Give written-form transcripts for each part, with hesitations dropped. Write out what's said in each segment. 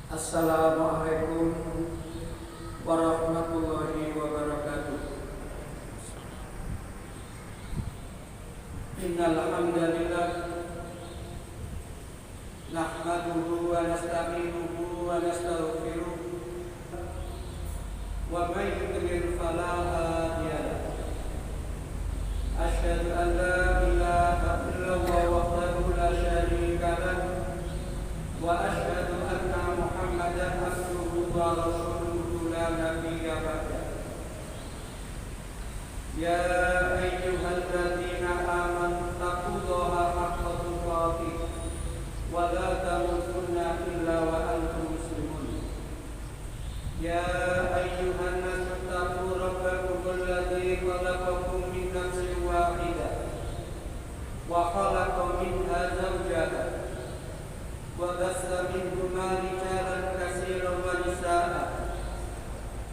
Assalamualaikum warahmatullahi wabarakatuh. Innal hamdalillah nahmaduhu wa nasta'inuhu wa nastaghfiruh wa may yudlil fala hadiya lahu. Asyhadu an la ilaha illallah wahdahu la syarika lahu wa asyhadu anna Muhammadan abduhu wa rasuluhu la nabiyya ba'dah. Ya ayyuhalladzina amanu taqullaha haqqa tuqatih wa la tamutunna illa wa antum muslimun. Ya ayyuhan nasu taqu rabbakum alladzi khalaqakum min nafsin wahidah wa khalaqa minha zawjaha wa bassa minhuma rijalan katsiran wa nisaa'a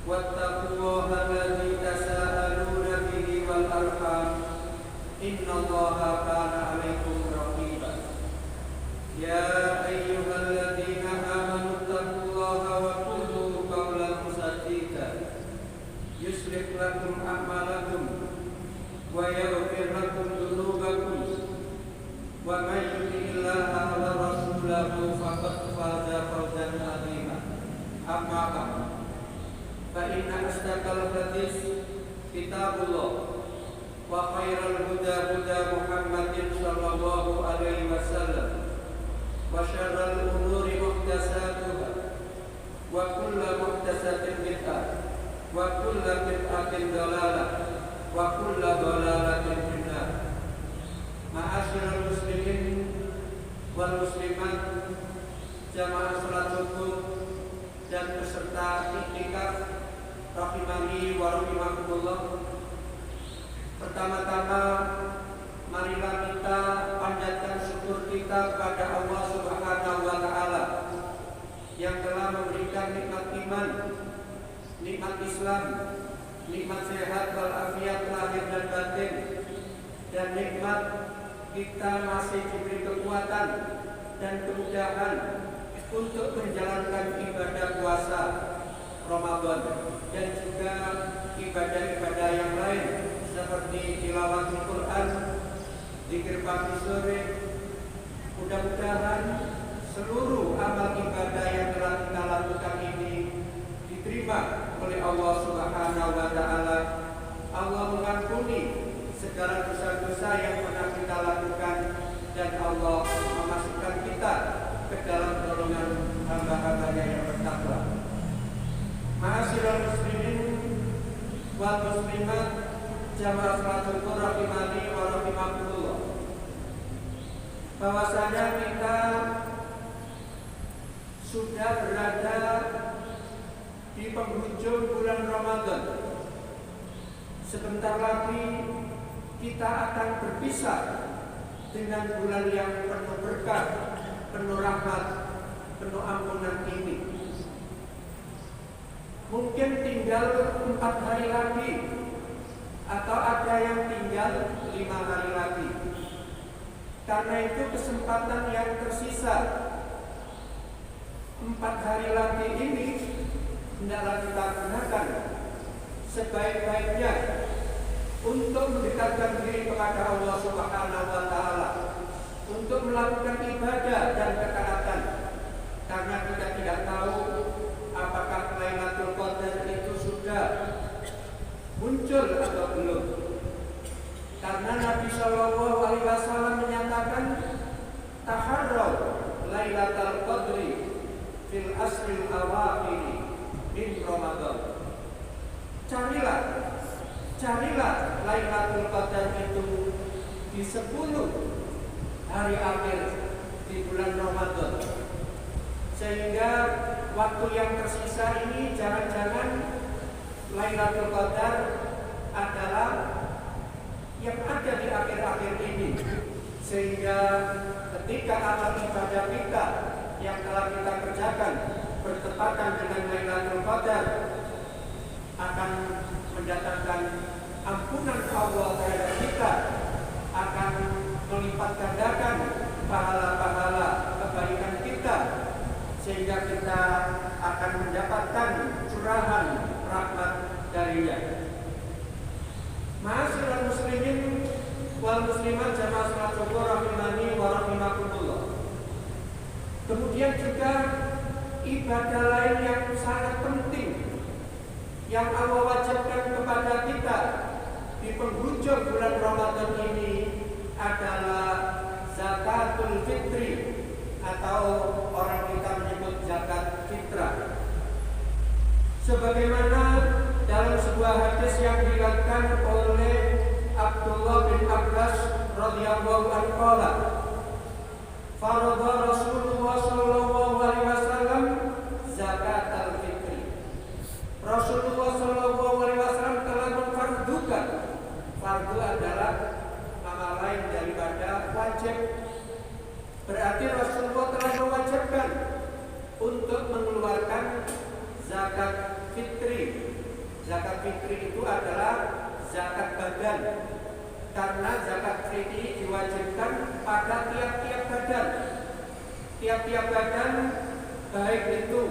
wattaqullaha alladzi tasaaluna bihi wal arham innallaha kana 'alaikum raqiba. Ya ayyuhalladzina amanu taqullaha wa qulu qawlan sadida yuslih lakum a'malakum wa yaghfir lakum dhunubakum wa may yuti'illaha wa rasulahu faqad faza fawzan 'azima. Amma ba'du, fa inna asdaqal hadits kitabullah wa khairal huda huda Muhammadin sallallahu alaihi wasallam wa syarral umuri muhdatsatuha wa kullu muhdatsatin bid'ah wa kullu bid'atin dhalalah wa kullu dhalalatin finnar. Ma'asyiral muslimin wal muslimat, jamaah salat subuh dan peserta iktikaf rahimani wa rahimakumullah. Pertama-tama marilah kita panjatkan syukur kita kepada Allah Subhanahu wa taala yang telah memberikan nikmat iman, nikmat Islam, nikmat sehat wal afiat lahir dan batin, dan nikmat kita masih diberi kekuatan dan kemudahan untuk menjalankan ibadah puasa Ramadan dan juga ibadah-ibadah yang lain seperti tilawatul Quran, zikir pagi sore. Mudah-mudahan seluruh amal ibadah yang telah kita lakukan ini diterima oleh Allah Subhanahu wa taala. Allah mengampuni segala dosa-dosa yang pernah kita lakukan dan Allah memasukkan kita ke dalam golongan hamba-hambanya yang bertakwa. Ma'asyiral muslimin wal muslimat, jamaah salatul rahimani wa rahimakumullah. Bahwasanya kita sudah berada di penghujung bulan Ramadan. Sebentar lagi kita akan berpisah dengan bulan yang penuh berkah, penuh rahmat, penuh ampunan ini. Mungkin tinggal 4 hari lagi, atau ada yang tinggal 5 hari lagi. Karena itu kesempatan yang tersisa 4 hari lagi ini hendaklah kita gunakan sebaik-baiknya untuk mendekatkan diri kepada Allah Subhanahu wa taala, untuk melakukan ibadah dan ketaatan. Karena kita tidak tahu apakah Lailatul Qadar itu sudah muncul atau belum. Karena Nabi sallallahu alaihi wasallam menyatakan, taharraw Lailatul Qadri fil asril awakhir min Ramadan. Carilah Lailatul Qadar itu di 10 hari akhir di bulan Ramadan. Sehingga waktu yang tersisa ini jangan-jangan Lailatul Qadar adalah yang ada di akhir-akhir ini. Sehingga ketika amal ibadah kita yang telah kita kerjakan bertepatan dengan Lailatul Qadar akan mendatangkan ampunan Allah terhadap kita, akan melipat gandakan pahala-pahala kebaikan kita, sehingga kita akan mendapatkan curahan rahmat darinya. Ma'asyiral muslimin wal muslimat jamaah salat zuhur rahimani wa rahimakumullah. Kemudian juga ibadah lain yang sangat penting yang Allah wajibkan kepada kita di penghujung bulan Ramadan ini adalah zakatul fitri, atau orang kita menyebut zakat fitrah. Sebagaimana dalam sebuah hadis yang diriwayatkan oleh Abdullah bin Abbas radhiyallahu anhu qala farada Rasulullah sallallahu alaihi wasallam zakatul fitri. Rasulullah sallallahu alaihi wasallam telah memfardukan. Fardu adalah nama lain daripada wajib. Berarti Rasulullah telah mewajibkan untuk mengeluarkan zakat fitri. Zakat fitri itu adalah zakat badan, karena zakat fitri diwajibkan pada tiap-tiap badan. Tiap-tiap badan, baik itu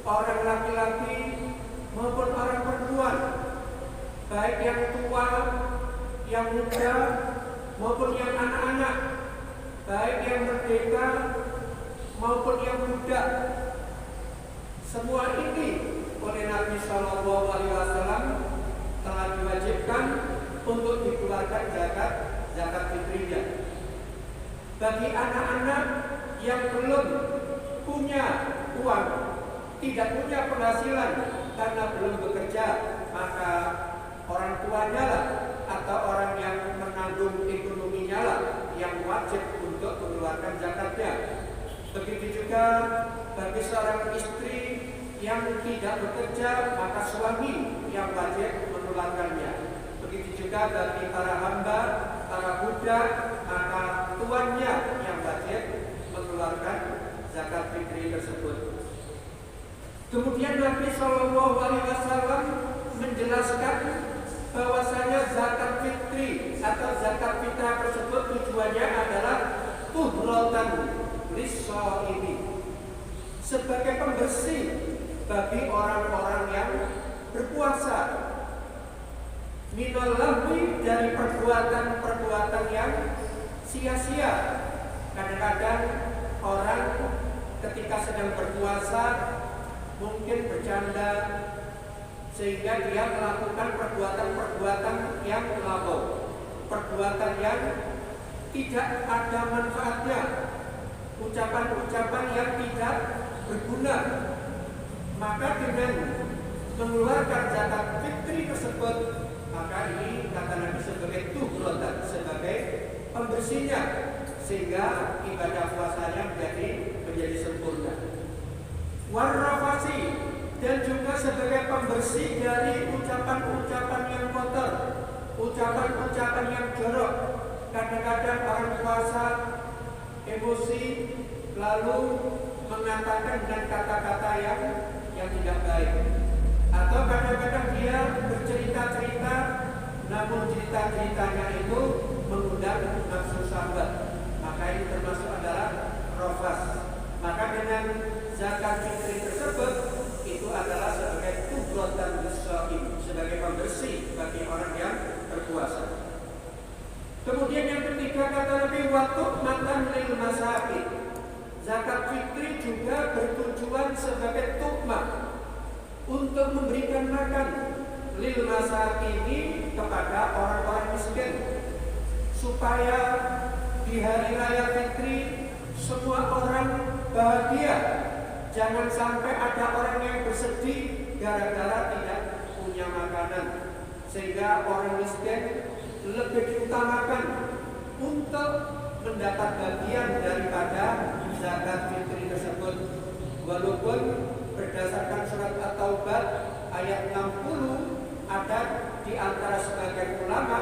orang laki-laki maupun orang perempuan, baik yang tua, yang muda maupun yang anak-anak, baik yang merdeka maupun yang muda. Semua ini oleh Nabi Shallallahu Alaihi Wasallam telah diwajibkan untuk dikeluarkan zakat fitrinya. Bagi anak-anak yang belum punya uang, tidak punya penghasilan karena belum bekerja, maka orang tuanya lah atau orang yang menanggung ekonominya lah yang wajib untuk mengeluarkan zakatnya. Begitu juga bagi seorang istri yang tidak bekerja, maka suami yang wajib mengeluarkannya. Begitu juga bagi para hamba, para budak, maka tuannya yang wajib mengeluarkan zakat fitri tersebut. Kemudian Nabi Shallallahu Alaihi Wasallam menjelaskan bahwasanya zakat fitri atau zakat fitrah tersebut tujuannya adalah tuhratan lis-shaimi, sebagai pembersih bagi orang-orang yang berpuasa, minal lahwi, dari perbuatan-perbuatan yang sia-sia. Kadang-kadang orang ketika sedang berpuasa mungkin bercanda sehingga dia melakukan perbuatan-perbuatan yang laghau, perbuatan yang tidak ada manfaatnya, ucapan-ucapan yang tidak berguna. Maka dengan mengeluarkan zakat fitri tersebut, maka ini kata Nabi sebagai tuhratan, sebagai pembersihnya, sehingga ibadah puasanya menjadi sempurna. Warrafasi, dan juga sebagai pembersih dari ucapan-ucapan yang kotor, ucapan-ucapan yang jorok. Kadang-kadang orang puasa emosi lalu mengatakan dengan kata-kata yang tidak baik, atau kadang-kadang dia bercerita-cerita namun cerita-ceritanya itu mengundang nafsu syahwat, maka ini termasuk adalah rafas. Maka dengan zakat fitri tersebut itu adalah sebagai tuhratan lis-shaim, sebagai pembersih bagi orang yang berpuasa. Kemudian yang ketiga kata Nabi, waktu makan lil masakin. Zakat fitri juga bertujuan sebagai tukmah, untuk memberikan makan lil masakini, kepada orang-orang miskin, supaya di hari raya fitri semua orang bahagia. Jangan sampai ada orang yang bersedih gara-gara tidak punya makanan, sehingga orang miskin lebih diutamakan untuk mendapat bagian daripada zakat fitri tersebut. Walaupun berdasarkan surat At-Taubah ayat 60 ada di antara sebagian ulama,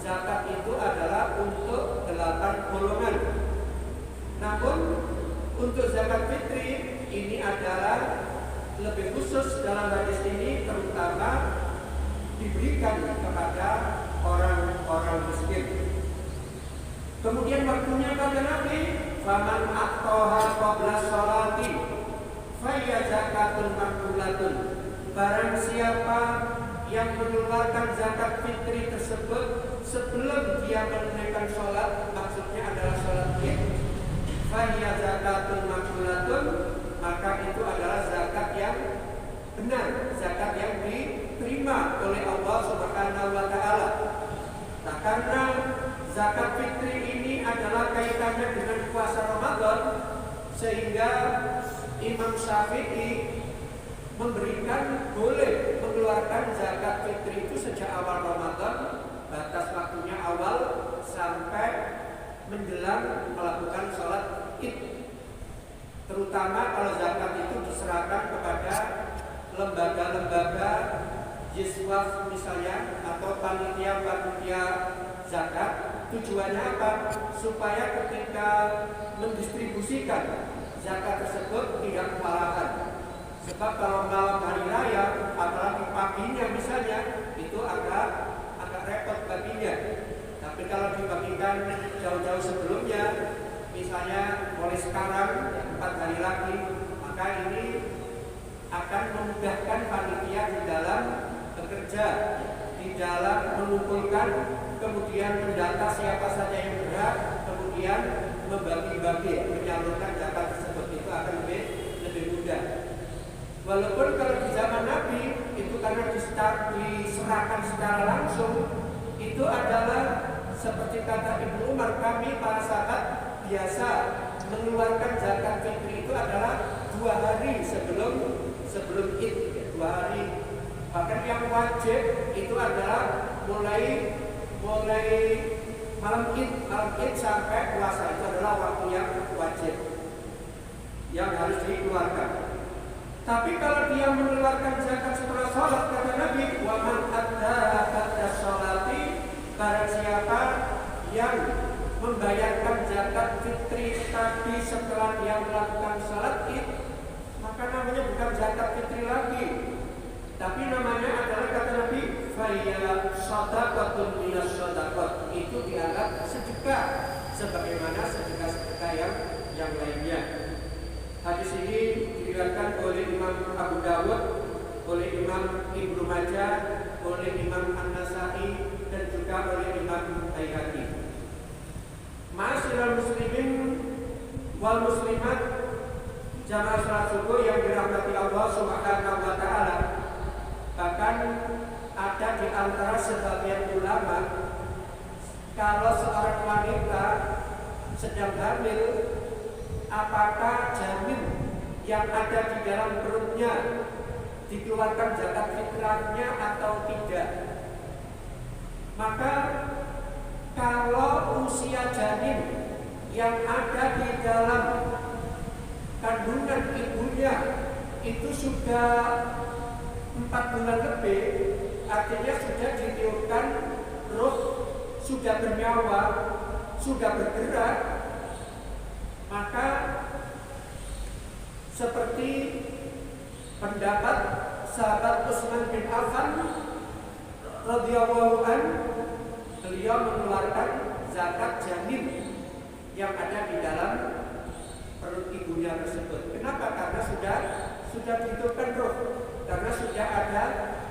zakat itu adalah untuk 8 golongan. Namun untuk zakat fitri ini adalah lebih khusus dalam hadis ini, terutama diberikan kepada orang-orang miskin. Kemudian waktunya kata Nabi, faman aqtaha qabla sholati fa hiya zakatun barang siapa yang mengeluarkan zakat fitri tersebut sebelum dia menunaikan sholat, maksudnya adalah sholat id, fahiya zakatun makbulatun, maka itu adalah zakat yang benar, zakat yang diterima oleh Allah Subhanahu wa taala. Nah, karena zakat fitri ini adalah kaitannya dengan puasa Ramadan, sehingga Imam Syafi'i memberikan boleh mengeluarkan zakat fitri itu sejak awal Ramadan, batas waktunya awal sampai menjelang melakukan sholat id. Terutama kalau zakat itu diserahkan kepada lembaga-lembaga Yiswaf misalnya, atau panitia-panitia zakat. Tujuannya apa? Supaya ketika mendistribusikan zakat tersebut tidak kewalahan. Sebab kalau malam hari raya, apalagi paginya misalnya, itu agak repot baginya. Tapi kalau dibagikan jauh-jauh sebelumnya, misalnya mulai sekarang 4 hari lagi, maka ini akan memudahkan panitia di dalam bekerja, di dalam mengumpulkan, kemudian mendata siapa saja yang berhak, kemudian membagi-bagi, menyalurkan zakat tersebut. Itu akan lebih mudah. Walaupun kalau di zaman Nabi itu karena diserahkan secara langsung, itu adalah seperti kata Ibnu Umar, kami para sahabat biasa mengeluarkan zakat fitri itu adalah 2 hari sebelum Id, 2 hari. Bahkan yang wajib itu adalah mulai malam Id sampai puasa, itu adalah waktu yang wajib yang harus dikeluarkan. Tapi kalau dia mengeluarkan zakat setelah sholat, kata Nabi, wa man addaha ba'da sholati, barang siapa yang membayarkan zakat fitri tadi setelah dia melakukan sholat id, maka namanya bukan zakat fitri lagi, tapi namanya adalah, kata Nabi, faya shadaqatun minas shadaqat, itu dianggap sedekah sebagaimana sedekah-sedekah yang lainnya. Hadis ini diriwayatkan oleh Imam Abu Dawud, oleh Imam Ibnu Majah, oleh Imam An-Nasa'i, dan juga oleh Imam Baihaqi. Ma'asyiral muslimin wal muslimat, jamaah salat subuh yang dirahmati Allah Subhanahu wa taala. Bahkan ada di antara sebagian ulama, kalau seorang wanita sedang hamil, apakah janin yang ada di dalam perutnya dikeluarkan zakat fitrahnya atau tidak? Maka kalau usia janin yang ada di dalam kandungan ibunya itu sudah 4 bulan lebih, artinya sudah ditiupkan ruh, sudah bernyawa, sudah bergerak, maka seperti pendapat sahabat Utsman bin Affan radhiyallahu an, beliau mengeluarkan zakat janin yang ada di dalam perut ibunya tersebut. Kenapa? Karena sudah dihidupkan roh, karena sudah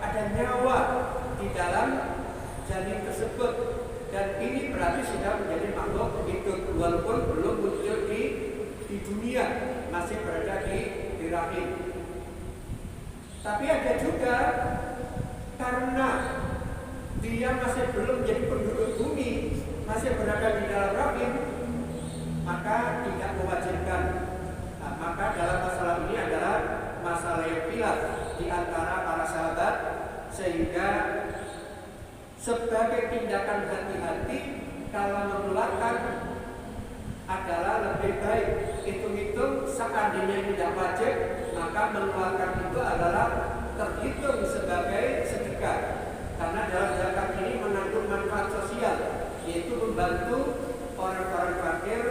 ada nyawa di dalam janin tersebut, dan ini berarti sudah menjadi makhluk hidup walaupun belum muncul di dunia, masih berada di rahim. Tapi ada juga karena dia masih belum menjadi penduduk bumi, masih berada di dalam rahim, maka tidak mewajibkan. Nah, maka dalam masalah ini adalah masalah yang khilaf di antara para sahabat, sehingga sebagai tindakan hati-hati kalau mengeluarkan adalah lebih baik hitung-hitung, seandainya tidak wajib, maka mengeluarkan itu adalah terhitung sebagai sedekah, karena dalam zakat ini mengandung manfaat sosial, yaitu membantu orang-orang fakir,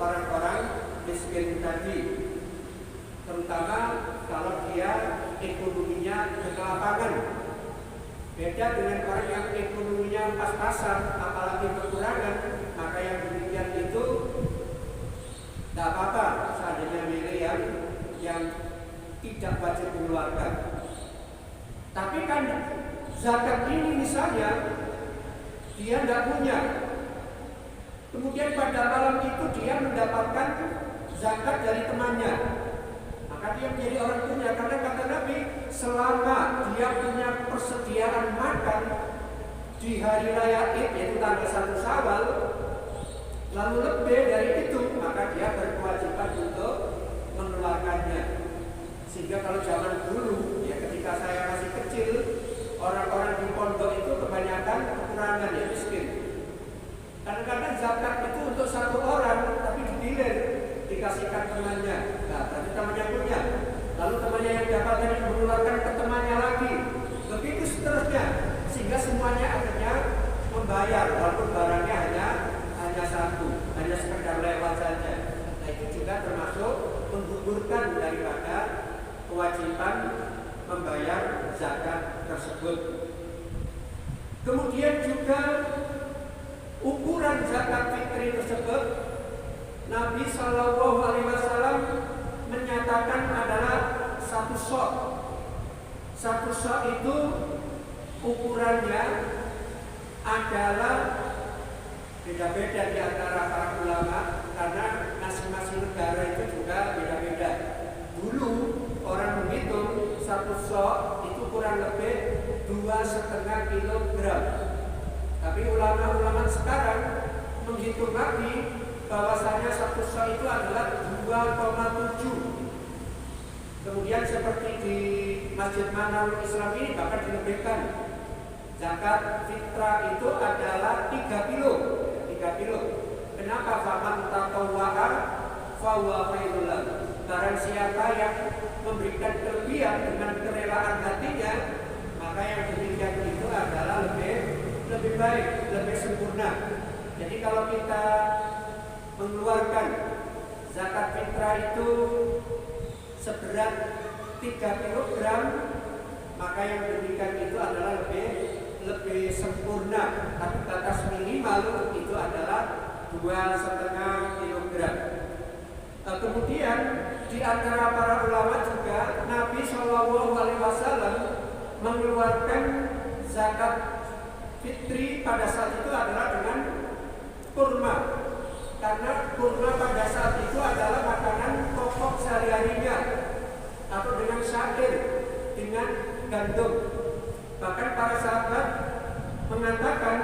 orang-orang miskin tadi, terutama kalau dia ekonominya kelapangan. Beda dengan orang yang ekonominya pas-pasan, apalagi kekurangan, maka yang demikian itu tidak apa-apa seandainya milih yang tidak wajib mengeluarkan. Tapi kan zakat ini misalnya dia tidak punya, kemudian pada malam itu dia mendapatkan zakat dari temannya, maka dia menjadi orang punya. Karena kata Nabi, selama dia punya persediaan makan di hari raya Id, yaitu tanggal 1 Syawal, lalu lebih dari itu, maka dia berkewajiban untuk mengeluarkannya. Sehingga kalau zaman dulu, ya ketika saya masih kecil, orang-orang di pondok itu kebanyakan kekurangan, ya miskin. Kadang-kadang zakat itu untuk satu orang, tapi digilir, dikasihkan temannya. Nah, berarti temannya punya. Lalu temannya yang dapatkan mengeluarkan ke temannya lagi. Begitu seterusnya. Sehingga semuanya akhirnya membayar, walaupun barangnya hanya satu, hanya sekedar lewat saja. Nah, itu juga termasuk menggugurkan daripada kewajiban membayar zakat tersebut. Kemudian juga ukuran zakat fitri tersebut, Nabi Shallallahu Alaihi Wasallam menyatakan adalah satu sok. Satu sok itu ukurannya adalah beda-beda di antara para ulama, karena masing-masing negara itu juga beda-beda. Dulu orang menghitung satu sok itu kurang lebih 2,5 kilogram. Tapi ulama-ulama sekarang menghitung lagi bahwasanya satu sok itu adalah 2,7. Kemudian seperti di Masjid Manarul Islam ini bahkan dilebihkan. Zakat fitrah itu adalah 3 kilo. 3 kilo. Kenapa? Faman tatawwa'a fahuwa khairul lahu. Barang siapa yang memberikan kelebihan dengan kerelaan hatinya, maka yang demikian itu adalah lebih baik, lebih sempurna. Jadi kalau kita mengeluarkan zakat fitrah itu seberat 3 kilogram, maka yang demikian itu adalah lebih sempurna. Tapi batas minimal itu adalah 2,5 kilogram. Kemudian di antara para ulama juga Nabi Shallallahu Alaihi Wasallam mengeluarkan zakat fitri pada saat itu adalah dengan kurma, karena kurma pada saat itu adalah makanan pokok sehari-harinya, atau dengan syair, dengan gandum. Bahkan para sahabat mengatakan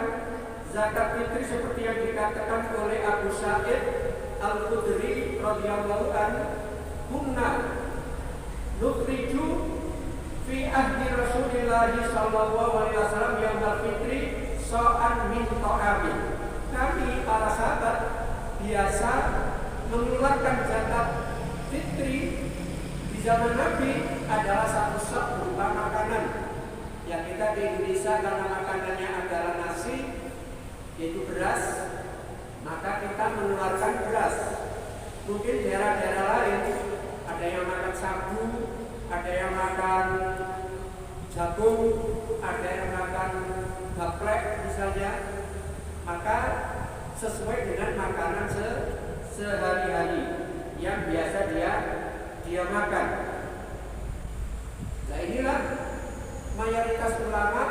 zakat fitri seperti yang dikatakan oleh Abu Sa'id Al-Khudri radhiyallahu anhu, kunna nukhriju fi ahdi Rasulillah sallallahu alaihi wasallam yaumul fitri sa'an min ta'amin. Kami para sahabat biasa mengeluarkan zakat fitri di zaman Nabi adalah satu sok berupa makanan. Ya, kita di Indonesia karena makanannya adalah nasi, yaitu beras, maka kita mengeluarkan beras. Mungkin daerah-daerah lain ada yang makan sagu, ada yang makan jagung, ada yang makan gaplek misalnya. Maka sesuai dengan makanan sehari-hari yang biasa dia makan. Nah, inilah mayoritas ulama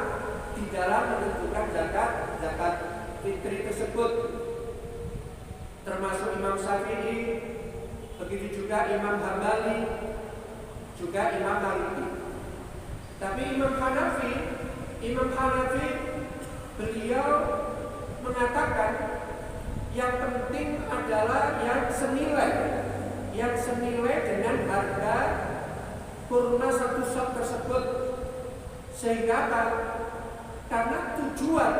di dalam menentukan zakat fitri tersebut, termasuk Imam Syafi'i, begitu juga Imam Hambali, juga Imam Maliki. Tapi Imam Hanafi beliau mengatakan yang penting adalah yang senilai dengan harga kurma satu sok tersebut. Sehingga karena tujuan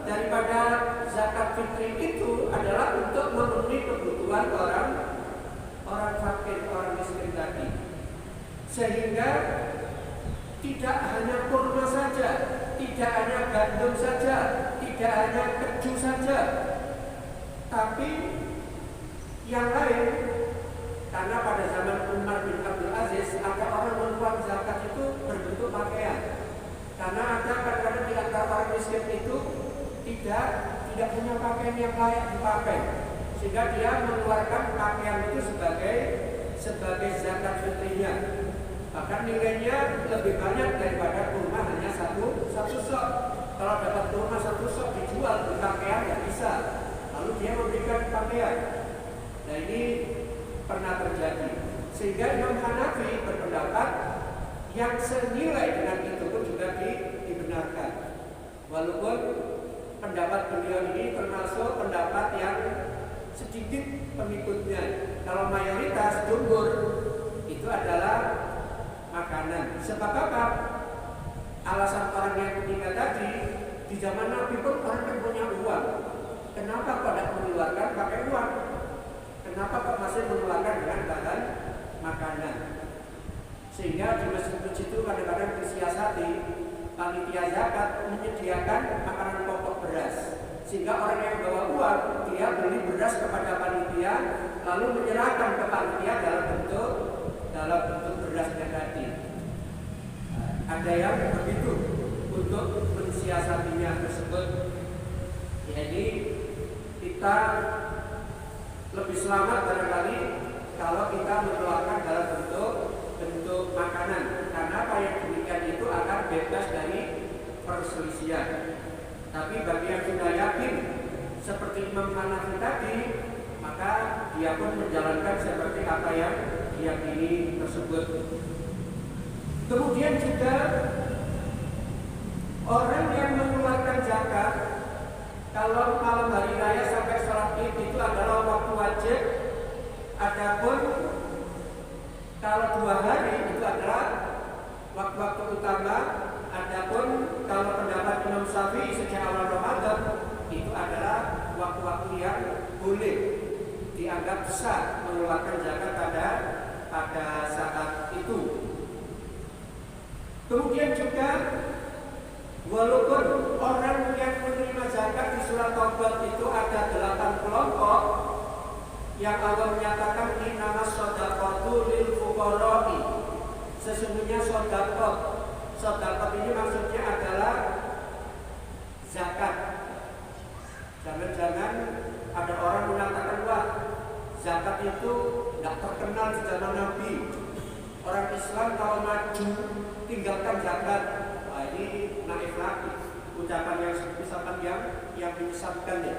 daripada zakat fitri itu adalah untuk memenuhi kebutuhan orang fakir, orang miskin tadi. Sehingga tidak hanya kurma saja, tidak hanya gandum saja, tidak hanya keju saja, tapi yang lain. Karena pada zaman Umar bin Abdul Aziz ada orang mengeluarkan zakat itu berbentuk pakaian. Karena ada kadang-kadang di antara orang miskin itu tidak punya pakaian yang layak dipakai, sehingga dia mengeluarkan pakaian itu sebagai zakat fitrinya. bahkan nilainya lebih banyak daripada kurma hanya satu sok. Kalau dapat kurma satu sok dijual di pakaian nggak bisa, lalu dia memberikan pakaian. Nah ini pernah terjadi, sehingga Imam Hanafi berpendapat yang senilai dengan itu pun juga dibenarkan. Walaupun pendapat beliau ini termasuk pendapat yang sedikit pengikutnya. Kalau mayoritas jumhur itu adalah makanan. Sebab apa? Alasan orang yang ketiga tadi, di zaman Nabi pun orang yang punya uang. Kenapa kok tidak mengeluarkan pakai uang? Kenapa kok masih mengeluarkan dengan bahan makanan? Sehingga di masjid-masjid itu kadang-kadang disiasati panitia zakat menyediakan makanan pokok beras. Sehingga orang yang bawa uang, dia beli beras kepada panitia, lalu menyerahkan ke panitia dalam bentuk berasnya tadi. Ada yang begitu untuk mensiasatinya tersebut. Jadi kita lebih selamat barangkali kalau kita mengeluarkan dalam bentuk makanan, karena apa yang demikian itu akan bebas dari perselisihan. Tapi bagi yang sudah yakin seperti Imam Hanafi tadi, maka dia pun menjalankan seperti apa yang diyakini tersebut. Kemudian juga orang yang mengeluarkan zakat kalau malam hari raya sampai sholat Id itu adalah waktu wajib. Adapun kalau 2 hari itu adalah waktu-waktu utama. Adapun kalau pendapat Imam Syafi'i sejak awal Ramadan itu adalah waktu-waktu yang boleh dianggap sah mengeluarkan zakat pada saat itu. Kemudian juga walaupun orang yang menerima zakat di surat Taubat itu ada 8 kelompok yang Allah menyatakan innamas shadaqatu lil fuqara'i. Sesungguhnya sedekah ini maksudnya adalah zakat. Jangan-jangan ada orang mengatakan, wah, zakat itu tidak terkenal di zaman Nabi. Orang Islam kalau maju tinggalkan zakat. Wah, ini naif lagi. Ucapan yang misalkan yang menyesatkan ya.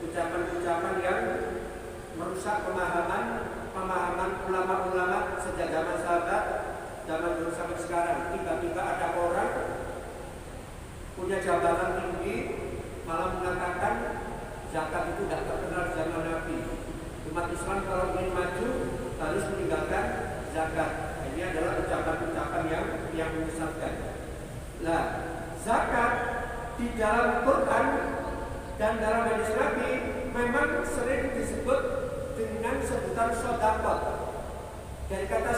Ucapan-ucapan yang merusak pemahaman ulama-ulama sejak zaman sahabat, zaman dulu sampai sekarang. Tiba-tiba ada orang punya jabatan tinggi malah mengatakan zakat itu tidak terkenal di zaman Nabi. Umat Islam kalau ingin maju harus meninggalkan zakat. Ini adalah ucapan-ucapan yang menyesatkan. Nah, zakat di dalam Quran dan dalam hadis Nabi memang sering disebut dengan sebutan shadaqah. Dari kata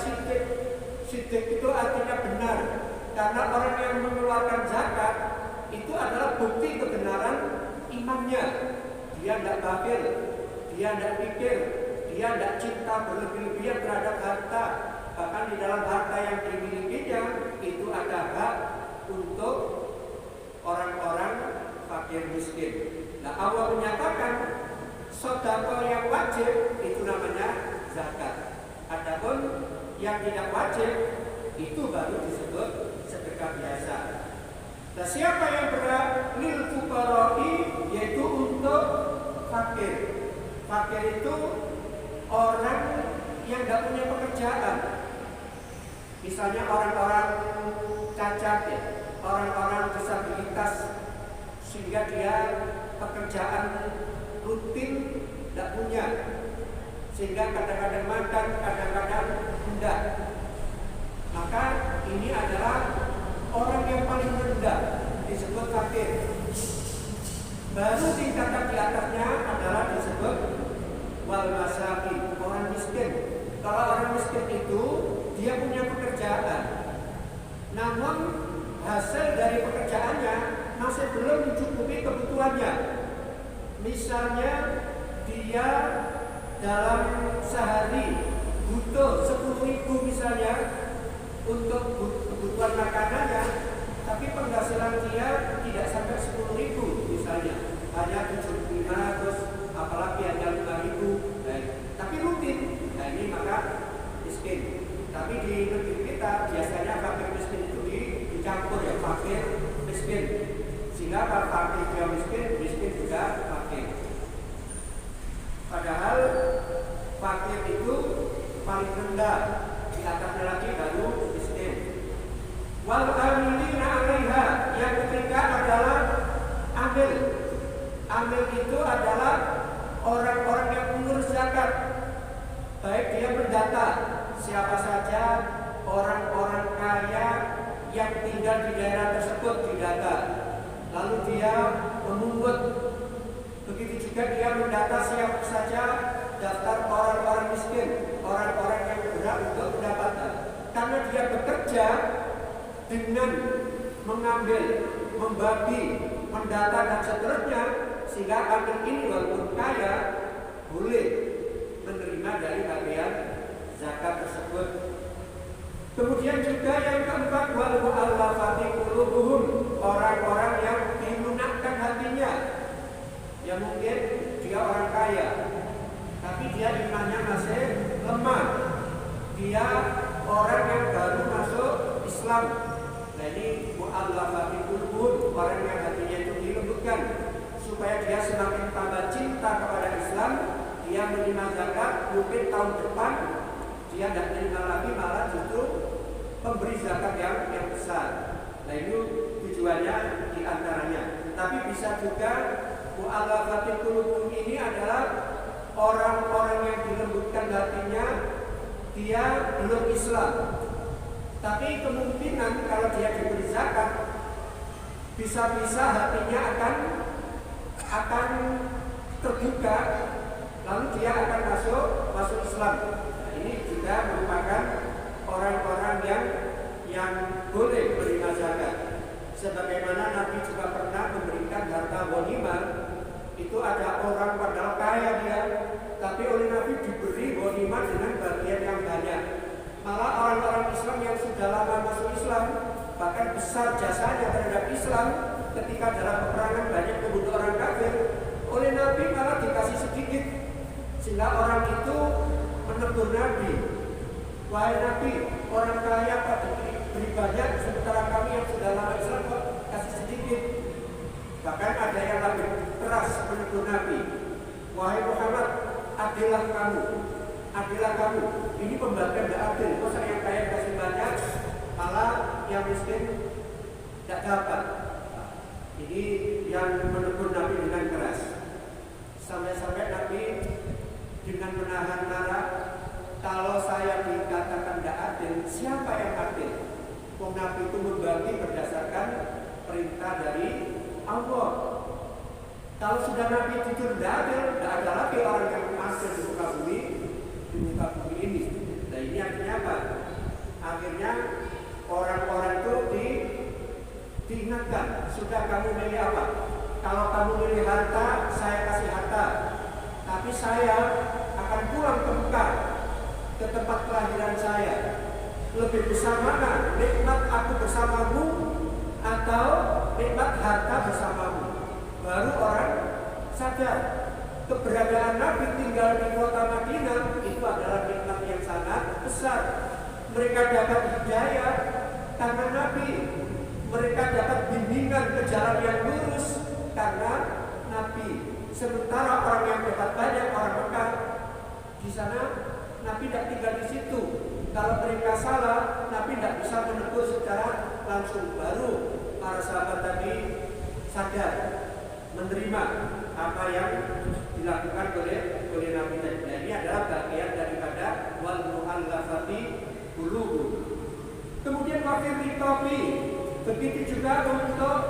sidik itu artinya benar, karena orang yang mengeluarkan zakat itu adalah bukti kebenaran imannya. Dia tidak bakhil, dia tidak pikir, dia tidak cinta berlebih-lebihan terhadap harta. Bahkan di dalam harta yang dimilikinya itu ada hak untuk orang-orang fakir miskin. Nah, Allah menyatakan sedekah yang wajib itu namanya zakat. Adapun yang tidak wajib itu baru disebut sedekah biasa. Nah, siapa yang berhak lil fuqara'i, yaitu untuk fakir. Fakir itu orang yang tidak punya pekerjaan. Misalnya orang-orang cacat ya, orang-orang disabilitas, sehingga dia pekerjaan rutin tidak punya, sehingga kadang-kadang makan, kadang-kadang tidak. Maka ini adalah orang yang paling rendah disebut fakir. Baru tingkatan di atasnya adalah disebut wal masakin, orang miskin. Kalau orang miskin itu dia punya pekerjaan, namun hasil dari pekerjaannya masih belum mencukupi kebutuhannya. Misalnya dia dalam sehari butuh 10.000 misalnya untuk kebutuhan makanannya, tapi penghasilan dia tidak sampai 10.000 misalnya, hanya 7.500, terus apalagi hanya 5.000, tapi rutin. Nah, ini maka miskin. Tapi di negeri kita biasanya fakir miskin itu dicampur ya, fakir miskin. Sehingga kalau fakir dia miskin, miskin juga fakir. Padahal fakir itu paling rendah, di atasnya lagi baru miskin. Wal amilina 'alaiha, yang ketiga adalah amil. Amil itu adalah orang-orang yang mengurus zakat. Baik dia mendata siapa saja orang-orang kaya yang tinggal di daerah tersebut didata. Lalu dia memungut. Begitu juga dia mendata siapa saja daftar orang-orang miskin, orang-orang yang berhak untuk mendapatkan. Karena dia bekerja dengan mengambil, membagi, mendata dan seterusnya, sehingga amil ini walaupun kaya boleh menerima dari bagian zakat tersebut. Kemudian juga yang keempat, wal mu'allafati qulubuhum, orang-orang yang dilunakkan hatinya. Ya mungkin dia orang kaya, tapi dia imannya masih lemah. Dia orang yang baru masuk Islam. Nah ini mu'allafati qulubuhum, orang yang hatinya itu dilembutkan supaya dia semakin tambah cinta kepada Islam. Dia menerima zakat, mungkin tahun depan dia tidak menerima lagi, malah justru pemberi zakat yang besar. Nah itu tujuannya diantaranya. Tapi bisa juga mu'allafati qulubuhum ini adalah orang-orang yang dilembutkan hatinya, dia belum Islam. Tapi kemungkinan kalau dia diberi zakat, bisa-bisa hatinya akan terbuka, lalu dia akan masuk Islam. Nah, ini juga merupakan orang-orang yang boleh menerima zakat. Sebagaimana Nabi juga pernah memberikan harta ghanimah, itu ada orang padahal kaya dia, tapi oleh Nabi diberi ghanimah dengan bagian yang banyak. Malah orang-orang Islam yang sudah lama masuk Islam, bahkan besar jasanya terhadap Islam, ketika dalam peperangan banyak membunuh orang kafir, oleh Nabi malah dikasih sedikit, sehingga orang itu menegur Nabi, wahai Nabi, orang kaya kok diberi banyak, sementara kami yang sudah lama Islam kok kasih sedikit. Bahkan ada yang lebih keras menegur Nabi, wahai Muhammad, adillah kamu, ini pembagian tidak adil. Masa yang kaya kasih banyak, malah yang miskin tidak dapat. Ini yang menegur Nabi dengan keras. Sampai-sampai Nabi dengan menahan marah, kalau saya dikatakan tidak adil, siapa yang adil? Nabi itu membagi berdasarkan perintah dari Allah. Kalau sudah Nabi jujur tidak adil, tidak ada lagi orang yang adil di muka bumi ini. Nah ini akhirnya apa? Akhirnya orang-orang itu diingatkan, sudah kamu milih apa? Kalau kamu milih harta, saya kasih harta, tapi saya akan pulang ke Mekah, ke tempat kelahiran saya. Lebih besar mana? Nikmat aku bersamamu atau nikmat harta bersamamu? Baru orang sadar keberadaan Nabi tinggal di kota Madinah itu adalah nikmat yang sangat besar. Mereka dapat hidayah karena Nabi. Mereka dapat bimbingan ke jalan yang lurus karena Nabi. Sementara orang yang dapat banyak, orang Mekah, di sana Nabi tidak tinggal di situ. Kalau mereka salah, Nabi tidak bisa menegur secara langsung. Baru para sahabat tadi sadar, menerima apa yang dilakukan oleh Nabi tadi. Dan ini adalah bagian daripada wal mu'allafati qulubuhum. Kemudian wafir riqabi, begitu juga untuk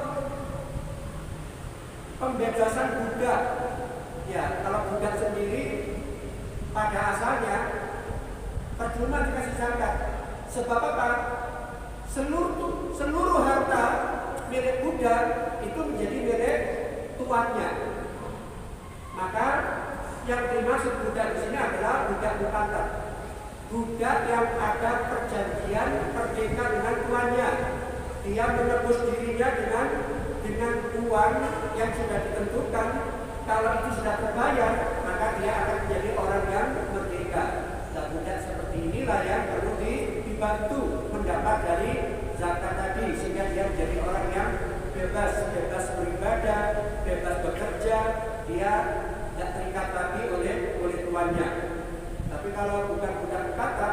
pembebasan budak. Ya, kalau budak sendiri pada asalnya percuma dikasih zakat. Sebab apa? Seluruh harta milik budak itu menjadi milik tuannya. Maka yang dimaksud budak di sini adalah budak muqaddar. Budak yang ada perjanjian merdeka dengan tuannya. Dia menebus dirinya dengan uang yang sudah ditentukan. Kalau itu sudah terbayar, maka dia akan menjadi orang yang merdeka. Nah, budak seperti inilah yang perlu dibantu mendapat dari zakat tadi, sehingga dia menjadi orang yang bebas beribadah, bebas bekerja, dia tidak terikat lagi oleh tuannya. Tapi kalau bukan budak kata,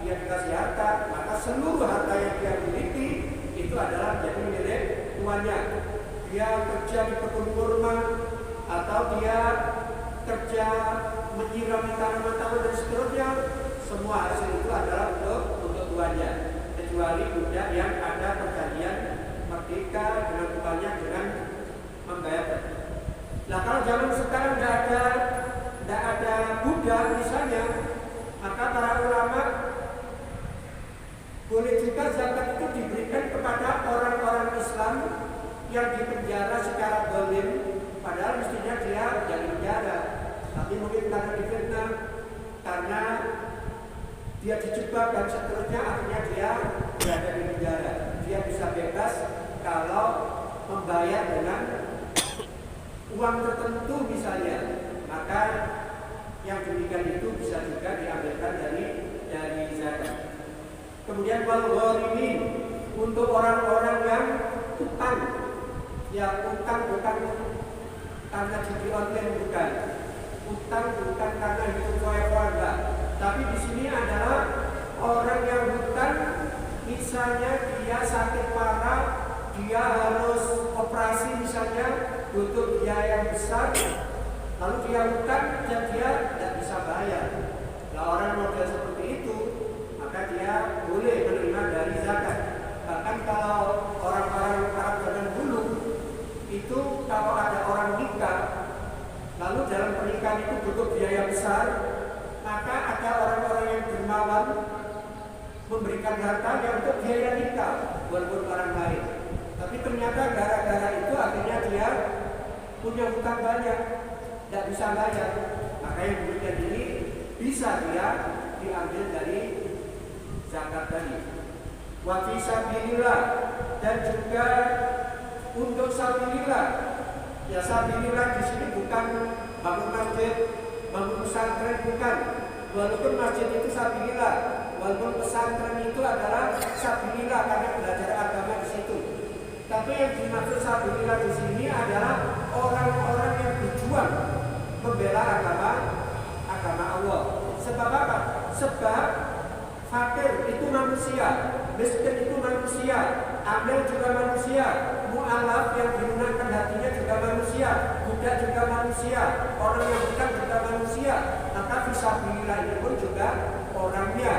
dia dikasih harta, maka seluruh harta yang dia miliki itu adalah menjadi milik tuannya. Dia kerja di kebun kurma, atau dia kerja menyirami tanaman-tanaman dan seterusnya, semua hasil itu adalah untuk tuannya, kecuali budak yang ada perjanjian merdeka dengan tuannya dengan membayar. Nah, kalau zaman sekarang tidak ada budak misalnya, maka para ulama boleh juga zakat itu diberikan kepada orang-orang Islam yang dipenjara secara zalim, padahal mestinya dia jadi penjara, tapi mungkin karena difitnah, karena dia dijebak dan seterusnya, akhirnya dia berada di penjara. Dia bisa bebas kalau membayar dengan uang tertentu misalnya, maka yang demikian itu bisa juga diambilkan dari zakat. Kemudian wal gharimin, untuk orang-orang yang utang, ya utang bukan karena judi online, bukan utang bukan karena hidup foya-foya, tapi di sini adalah orang yang hutang, misalnya dia sakit parah, dia harus operasi misalnya, butuh biaya yang besar, lalu dia hutang dan dia tidak bisa bayar. Nah, orang model seperti itu, maka dia boleh menerima dari zakat. Bahkan kalau orang-orang Arab zaman dulu itu, kalau ada orang nikah, lalu dalam pernikahan itu butuh biaya besar, maka ada orang-orang yang dermawan memberikan hartanya untuk biaya nikah walaupun orang lain. Tapi ternyata gara-gara itu akhirnya dia punya hutang banyak, tidak bisa bayar. Maka yang demikian ini bisa dia diambil dari zakat tadi. Wa fi sabilillah, dan juga untuk sabilillah. Ya, sabilillah di sini bukan bangun masjid, bangun pesantren, bukan. Walaupun masjid itu sabilillah, walaupun pesantren itu adalah sabilillah karena belajar agama di situ. Tapi yang dimaksud sabilillah di sini adalah orang-orang yang berjuang membela agama Allah. Sebab apa? Sebab fakir itu manusia, miskin itu manusia, amil juga manusia, mu'alaf yang dilunakkan hatinya juga manusia, budak juga manusia, orang yang bukan juga manusia. Maka fisabilillah ini pun juga orangnya,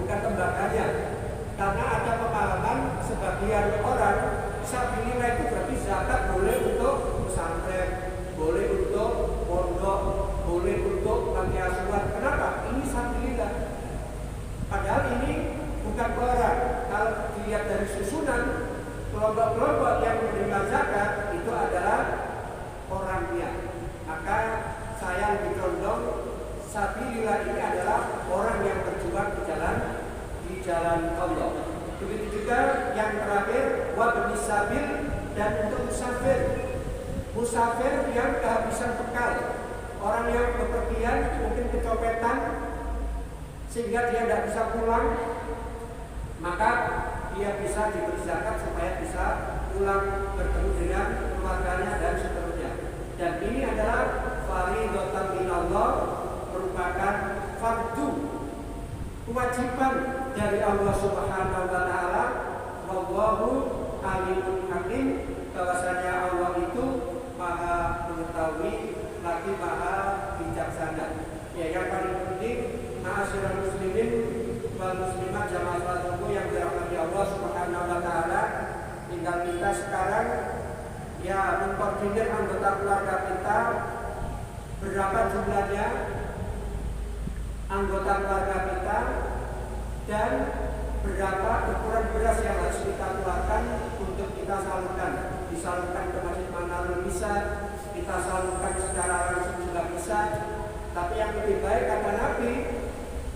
bukan tembaganya. Karena ada pemahaman sebagian orang, fisabilillah itu berarti zakat boleh untuk pesantren, boleh untuk pondok, boleh untuk panti asuhan. Kenapa? Ini fisabilillah. Padahal ini bukan orang. Kalau dilihat dari susunan, kelompok-kelompok yang menerima zakat itu adalah orangnya. Maka saya lebih condong sabilillah ini adalah orang yang berjuang di jalan Allah. Begitu juga yang terakhir wabni sabil, dan untuk musafir yang kehabisan bekal, orang yang bepergian mungkin kecopetan sehingga dia tidak bisa pulang, maka dia bisa diberi zakat supaya bisa pulang bertemu dengan keluarganya dan seterusnya. Dan ini adalah fardhatan minallah, merupakan fardu, kewajiban dari Allah Subhanahu wa taala. Wallahu alimun hakim, bahwasanya Allah itu Maha mengetahui lagi Maha bijaksana. Ya, yang paling penting, ma'asyiral muslimin wal muslimat jamaah salat subuh yang dirahmati Allah Subhanahu wa taala, tinggal kita sekarang ya mengkoordinir anggota keluarga kita, berapa jumlahnya anggota keluarga kita, dan berapa ukuran beras yang harus kita keluarkan untuk kita salurkan. Disalurkan ke Masjid Manarul bisa, kita salurkan secara langsung juga bisa. Tapi yang lebih baik kata Nabi,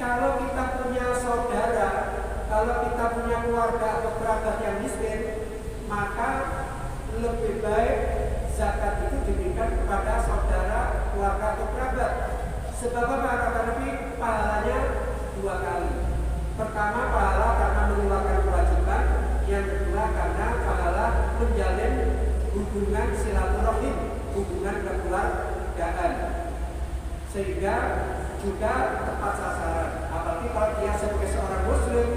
kalau kita punya saudara, kalau kita punya keluarga atau kerabat yang miskin, maka lebih baik zakat itu diberikan kepada saudara, keluarga atau kerabat. Sebab apa kata Nabi? Pahalanya dua kali. Pertama, pahala hubungan silaturahim, hubungan kekeluargaan, sehingga juga tepat sasaran. Apalagi kalau dia sebagai seorang muslim